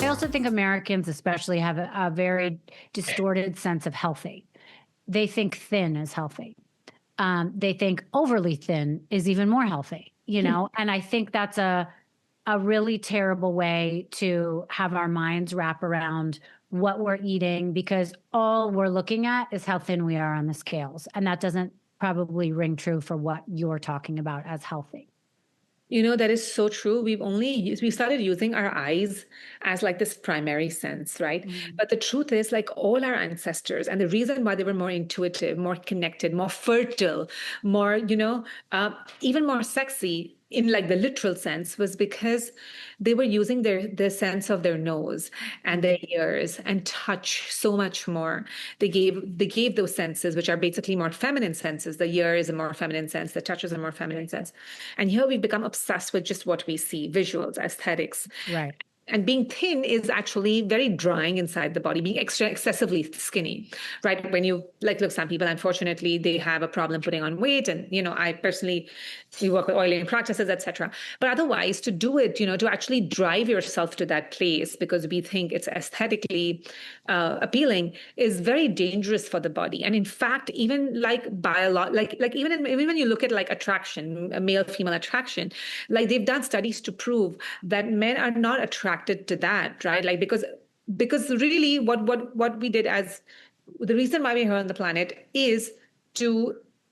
I also think Americans especially have a very distorted sense of healthy. They think thin is healthy. They think overly thin is even more healthy, and I think that's a really terrible way to have our minds wrap around what we're eating, because all we're looking at is how thin we are on the scales. And that doesn't probably ring true for what you're talking about as healthy. That is so true. We started using our eyes as like this primary sense, right? Mm-hmm. But the truth is, like, all our ancestors, and the reason why they were more intuitive, more connected, more fertile, more, even more sexy in like the literal sense, was because they were using the sense of their nose and their ears and touch so much more. They gave those senses, which are basically more feminine senses. The ear is a more feminine sense. The touch is a more feminine sense. And here we've become obsessed with just what we see, visuals, aesthetics. Right. And being thin is actually very drying inside the body, being excessively skinny, right? When you look, some people, unfortunately, they have a problem putting on weight. And, I personally, we work with oiling practices, etc. But otherwise, to do it, to actually drive yourself to that place because we think it's aesthetically appealing is very dangerous for the body. And in fact, even even when you look at like attraction, male-female attraction, like they've done studies to prove that men are not attracted to that, right? Like because really what we did, as the reason why we're here on the planet is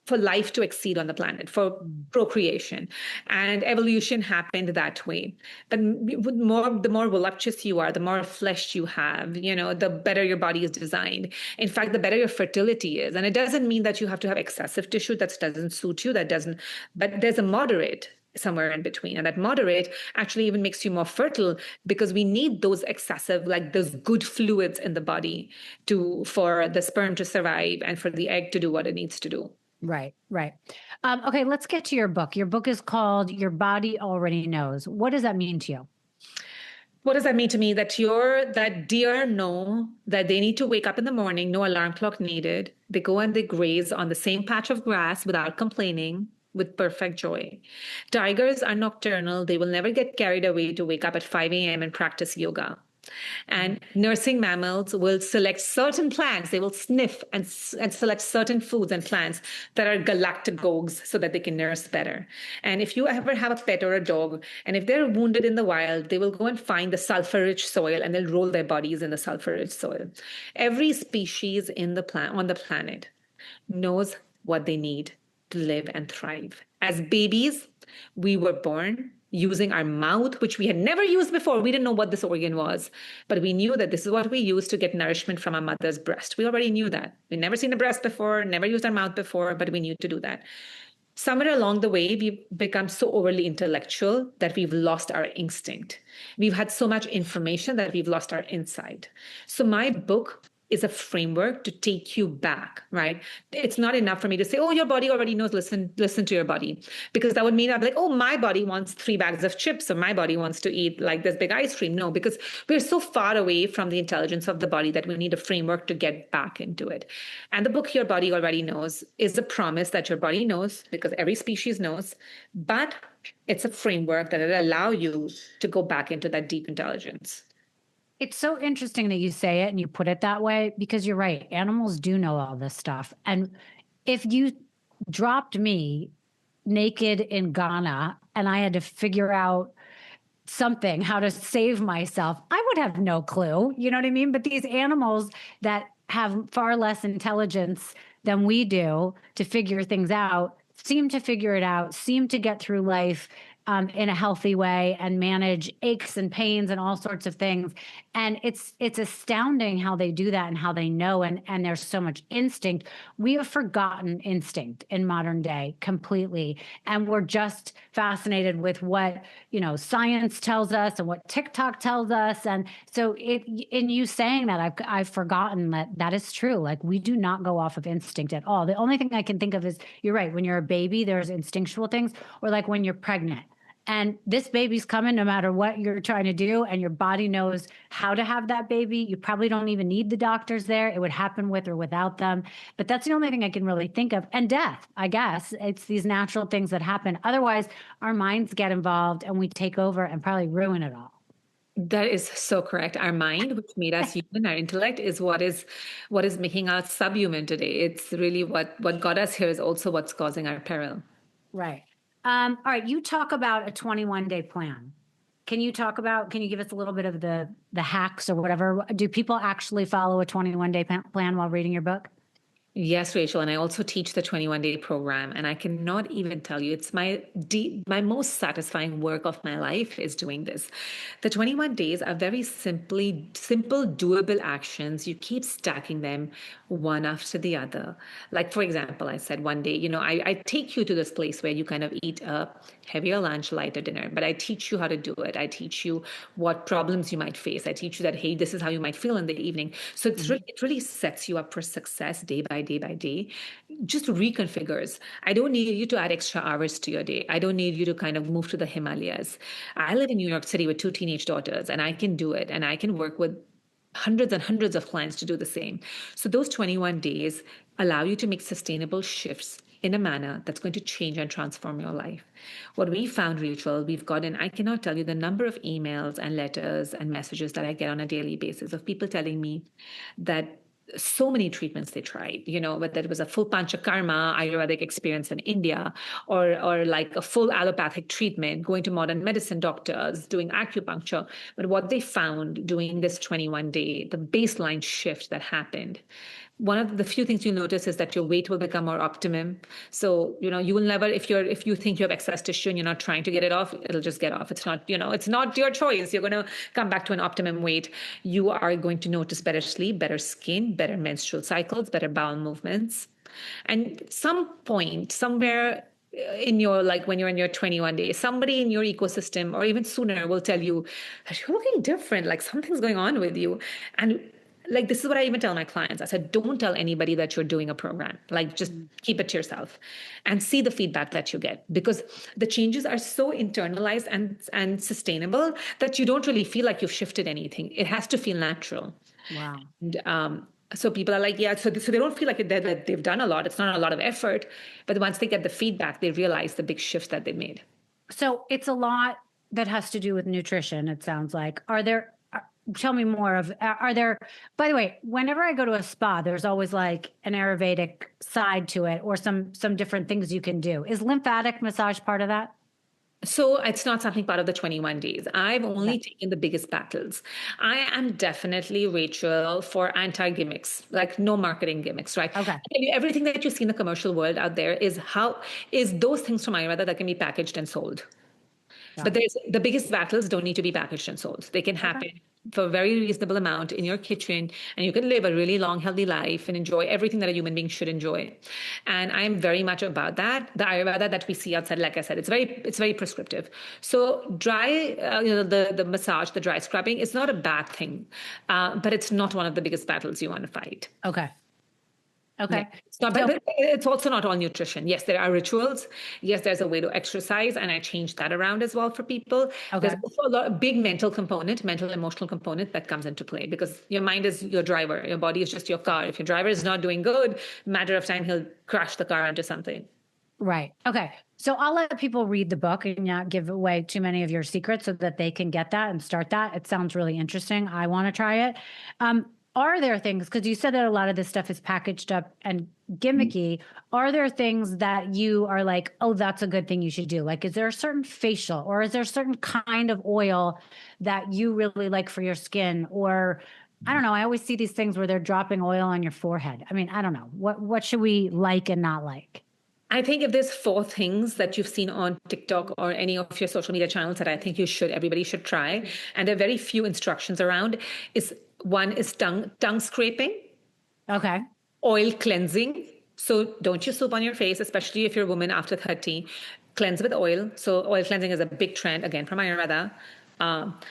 for life to exceed on the planet, for procreation, and evolution happened that way. But the more voluptuous you are, the more flesh you have, the better your body is designed. In fact, the better your fertility is. And it doesn't mean that you have to have excessive tissue that doesn't suit you, but there's a moderate somewhere in between. And that moderate actually even makes you more fertile, because we need those excessive, like those good fluids in the body for the sperm to survive and for the egg to do what it needs to do. Right. Okay, let's get to your book. Your book is called Your Body Already Knows. What does that mean to you? What does that mean to me? That deer know that they need to wake up in the morning, no alarm clock needed. They go and they graze on the same patch of grass without complaining, with perfect joy. Tigers are nocturnal. They will never get carried away to wake up at 5 a.m. and practice yoga. And nursing mammals will select certain plants. They will sniff and select certain foods and plants that are galactagogues so that they can nurse better. And if you ever have a pet or a dog, and if they're wounded in the wild, they will go and find the sulfur-rich soil and they'll roll their bodies in the sulfur-rich soil. Every species on the planet knows what they need to live and thrive. As babies, we were born using our mouth, which we had never used before. We didn't know what this organ was, but we knew that this is what we use to get nourishment from our mother's breast. We already knew that. We'd never seen a breast before, never used our mouth before, but we knew to do that. Somewhere along the way, we've become so overly intellectual that we've lost our instinct. We've had so much information that we've lost our insight. So my book is a framework to take you back, right? It's not enough for me to say, oh, your body already knows, listen to your body. Because that would mean I'd be like, oh, my body wants 3 bags of chips, or my body wants to eat like this big ice cream. No, because we're so far away from the intelligence of the body that we need a framework to get back into it. And the book, Your Body Already Knows, is a promise that your body knows, because every species knows, but it's a framework that will allow you to go back into that deep intelligence. It's so interesting that you say it and you put it that way, because you're right. Animals do know all this stuff. And if you dropped me naked in Ghana and I had to figure out something, how to save myself, I would have no clue. You know what I mean? But these animals that have far less intelligence than we do to figure things out seem to figure it out, seem to get through life in a healthy way and manage aches and pains and all sorts of things. And it's astounding how they do that and how they know. And there's so much instinct. We have forgotten instinct in modern day completely. And we're just fascinated with what, science tells us and what TikTok tells us. And so in you saying that, I've forgotten that is true. Like, we do not go off of instinct at all. The only thing I can think of is, you're right, when you're a baby, there's instinctual things, or like when you're pregnant. And this baby's coming no matter what you're trying to do, and your body knows how to have that baby. You probably don't even need the doctors there. It would happen with or without them. But that's the only thing I can really think of. And death, I guess. It's these natural things that happen. Otherwise, our minds get involved and we take over and probably ruin it all. That is so correct. Our mind, which made us human, our intellect is what is making us subhuman today. It's really what got us here is also what's causing our peril. Right. All right. You talk about a 21-day plan. Can you give us a little bit of the hacks or whatever? Do people actually follow a 21-day plan while reading your book? Yes, Rachel, and I also teach the 21-day program, and I cannot even tell you, it's my most satisfying work of my life is doing this. The 21 days are very simple, doable actions. You keep stacking them one after the other. Like, for example, I said one day, I take you to this place where you kind of eat a heavier lunch, lighter dinner, but I teach you how to do it. I teach you what problems you might face. I teach you that, hey, this is how you might feel in the evening. So it really sets you up for success day by day, just reconfigures. I don't need you to add extra hours to your day. I don't need you to kind of move to the Himalayas. I live in New York City with two teenage daughters, and I can do it. And I can work with hundreds and hundreds of clients to do the same. So those 21 days allow you to make sustainable shifts in a manner that's going to change and transform your life. What we found, Rachel, we've gotten, I cannot tell you the number of emails and letters and messages that I get on a daily basis of people telling me that so many treatments they tried, whether it was a full panchakarma Ayurvedic experience in India or like a full allopathic treatment, going to modern medicine doctors, doing acupuncture. But what they found doing this 21-day, the baseline shift that happened, one of the few things you notice is that your weight will become more optimum. So, you will never, if you think you have excess tissue and you're not trying to get it off, it'll just get off. It's not, it's not your choice. You're going to come back to an optimum weight. You are going to notice better sleep, better skin, better menstrual cycles, better bowel movements. And some point, somewhere in your, like when you're in your 21 days, somebody in your ecosystem or even sooner will tell you that you're looking different, like something's going on with you. And like, this is what I even tell my clients. I said, don't tell anybody that you're doing a program. Like, just keep it to yourself and see the feedback that you get, because the changes are so internalized and sustainable that you don't really feel like you've shifted anything. It has to feel natural. Wow. And so people are like, yeah, so they don't feel like that they've done a lot. It's not a lot of effort. But once they get the feedback, they realize the big shifts that they made. So it's a lot that has to do with nutrition, it sounds like. Tell me more are there, by the way, whenever I go to a spa, there's always like an Ayurvedic side to it or some different things you can do. Is lymphatic massage part of that? So it's not something part of the 21 days. I've Okay. only taken the biggest battles. I am definitely, Rachel, for anti-gimmicks, like no marketing gimmicks, right? Okay. Everything that you see in the commercial world out there is those things from Ayurveda that can be packaged and sold. Got But it. there's the biggest battles don't need to be packaged and sold. They can Okay. happen for a very reasonable amount in your kitchen, and you can live a really long, healthy life and enjoy everything that a human being should enjoy. And I am very much about that. The Ayurveda that we see outside, like I said, it's very prescriptive. So dry, the massage, the dry scrubbing is not a bad thing, but it's not one of the biggest battles you want to fight. Okay. Yeah, Okay. it's not, So, but it's also not all nutrition. Yes, there are rituals. Yes, there's a way to exercise, and I changed that around as well for people. There's okay. also a big mental component, mental emotional component that comes into play, because your mind is your driver, your body is just your car. If your driver is not doing good, matter of time he'll crash the car into something. Right. Okay. So I'll let people read the book and not give away too many of your secrets so that they can get that and start that. It sounds really interesting. I want to try it. Are there things, because you said that a lot of this stuff is packaged up and gimmicky, are there things that you are like, oh, that's a good thing you should do? Like, is there a certain facial or is there a certain kind of oil that you really like for your skin? Or I don't know. I always see these things where they're dropping oil on your forehead. I mean, I don't know. What should we like and not like? I think if there's four things that you've seen on TikTok or any of your social media channels that I think everybody should try, and there are very few instructions around, is one is tongue scraping, Okay. oil cleansing. So don't use soap on your face, especially if you're a woman after 30. Cleanse with oil. So oil cleansing is a big trend, again, from Ayurveda.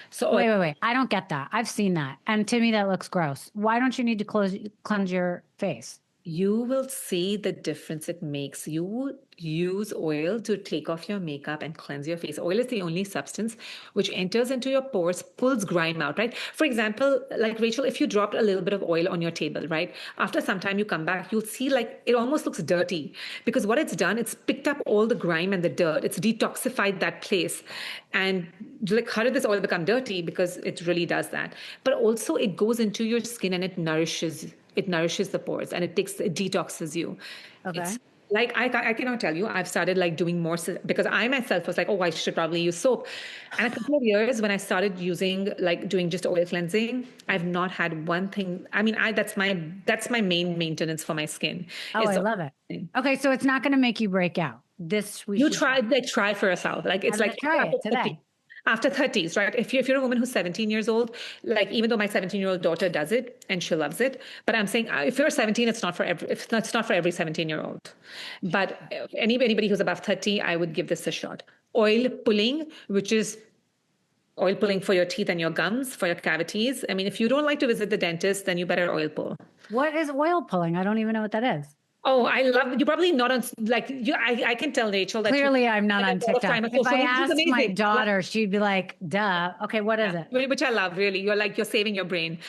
So oil, Wait. I don't get that. I've seen that. And to me, that looks gross. Why don't you need to cleanse your face? you will see the difference it makes. use oil to take off your makeup and cleanse your face. Oil is the only substance which enters into your pores, pulls grime out, right? For example, like Rachel, if you dropped a little bit of oil on your table, right? After some time you come back, you'll see like it almost looks dirty because what it's done, it's picked up all the grime and the dirt. It's detoxified that place. And like, how did this oil become dirty? Because it really does that. But also it goes into your skin and it nourishes the pores and it detoxes you. Okay. It's like I cannot tell you. I've started like doing more because I myself was like, oh, I should probably use soap. And a couple of years when I started doing just oil cleansing, I've not had one thing. I mean, that's my main maintenance for my skin. Oh, I love it. Okay, so it's not going to make you break out. This we you should try for yourself. Like it's like try it today. After 30s, right? If you're a woman who's 17 years old, like even though my 17-year-old daughter does it and she loves it, but I'm saying if you're 17, it's not for every 17-year-old. But anybody who's above 30, I would give this a shot. Oil pulling, which is oil pulling for your teeth and your gums, for your cavities. I mean, if you don't like to visit the dentist, then you better oil pull. What is oil pulling? I don't even know what that is. Oh, I love you. Probably not on like you. I can tell Rachel that clearly I'm not on TikTok. If I asked my daughter, she'd be like, "Duh." Okay, what is it? Which I love. Really, you're saving your brain,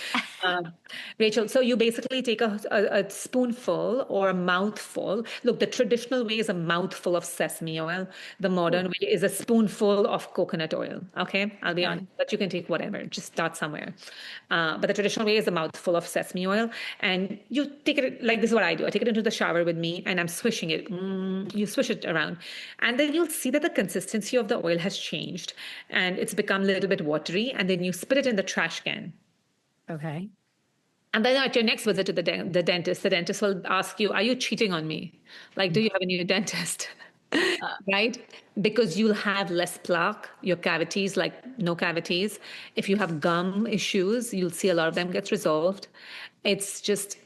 Rachel. So you basically take a spoonful or a mouthful. Look, the traditional way is a mouthful of sesame oil. The modern way is a spoonful of coconut oil. Okay, I'll be honest, but you can take whatever. Just start somewhere. But the traditional way is a mouthful of sesame oil, and you take it like this is what I do. I take it into the shower with me and I'm swishing it. You swish it around and then you'll see that the consistency of the oil has changed and it's become a little bit watery, and then you spit it in the trash can. Okay. And then at your next visit to the dentist will ask you, are you cheating on me? Like, do you have a new dentist? Right? Because you'll have less plaque, your cavities, like no cavities. If you have gum issues, you'll see a lot of them gets resolved. It's just...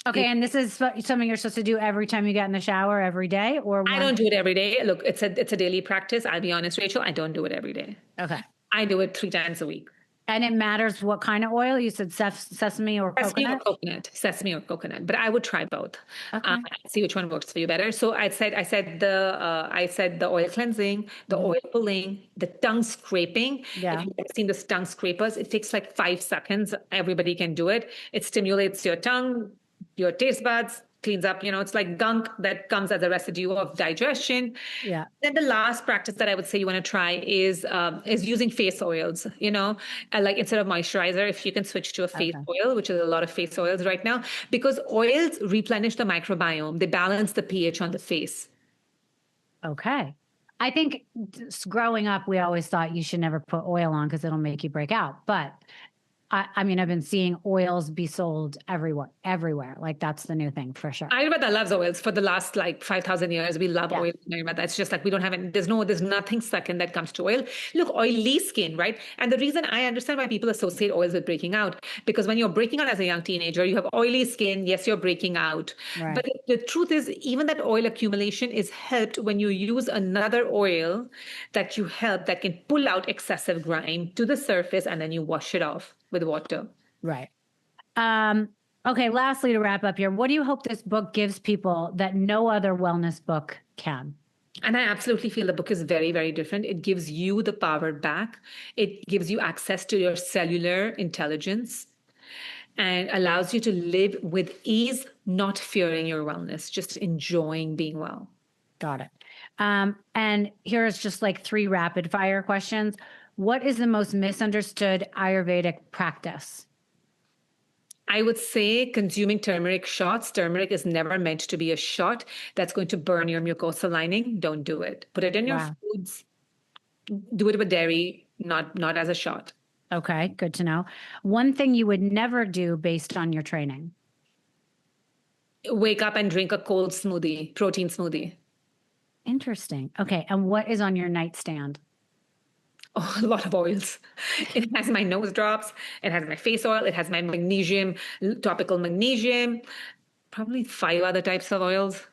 Okay, and this is something you're supposed to do every time you get in the shower, every day, or I don't do it every day. Look, it's a daily practice. I'll be honest, Rachel, I don't do it every day. Okay, I do it 3 times a week. And it matters what kind of oil? You said sesame or coconut? Sesame or coconut. But I would try both. Okay. See which one works for you better. So I said the oil cleansing, the oil pulling, the tongue scraping. Yeah. If you've seen the tongue scrapers, it takes like 5 seconds. Everybody can do it. It stimulates your tongue, your taste buds, cleans up, it's like gunk that comes as a residue of digestion. Yeah. Then the last practice that I would say you want to try is using face oils, like instead of moisturizer, if you can switch to a face oil, which is a lot of face oils right now, because oils replenish the microbiome. They balance the pH on the face. Okay. I think growing up, we always thought you should never put oil on because it'll make you break out. But I mean, I've been seeing oils be sold everywhere. Like that's the new thing for sure. Ayurveda loves oils for the last like 5,000 years. We love oil in Ayurveda. It's just like we don't have it. There's nothing second that comes to oil. Look, oily skin, right? And the reason I understand why people associate oils with breaking out, because when you're breaking out as a young teenager, you have oily skin. Yes, you're breaking out. Right. But the truth is, even that oil accumulation is helped when you use another oil that can pull out excessive grime to the surface and then you wash it off with water. Right. Okay. Lastly, to wrap up here, what do you hope this book gives people that no other wellness book can? And I absolutely feel the book is very, very different. It gives you the power back. It gives you access to your cellular intelligence and allows you to live with ease, not fearing your wellness, just enjoying being well. Got it. And here's just like 3 rapid fire questions. What is the most misunderstood Ayurvedic practice? I would say consuming turmeric shots. Turmeric is never meant to be a shot that's going to burn your mucosal lining. Don't do it. Put it in your foods. Do it with dairy, not as a shot. Okay, good to know. One thing you would never do based on your training. Wake up and drink a cold smoothie, protein smoothie. Interesting. Okay, and what is on your nightstand? Oh, a lot of oils. It has my nose drops. It has my face oil. It has my magnesium, topical magnesium, probably 5 other types of oils.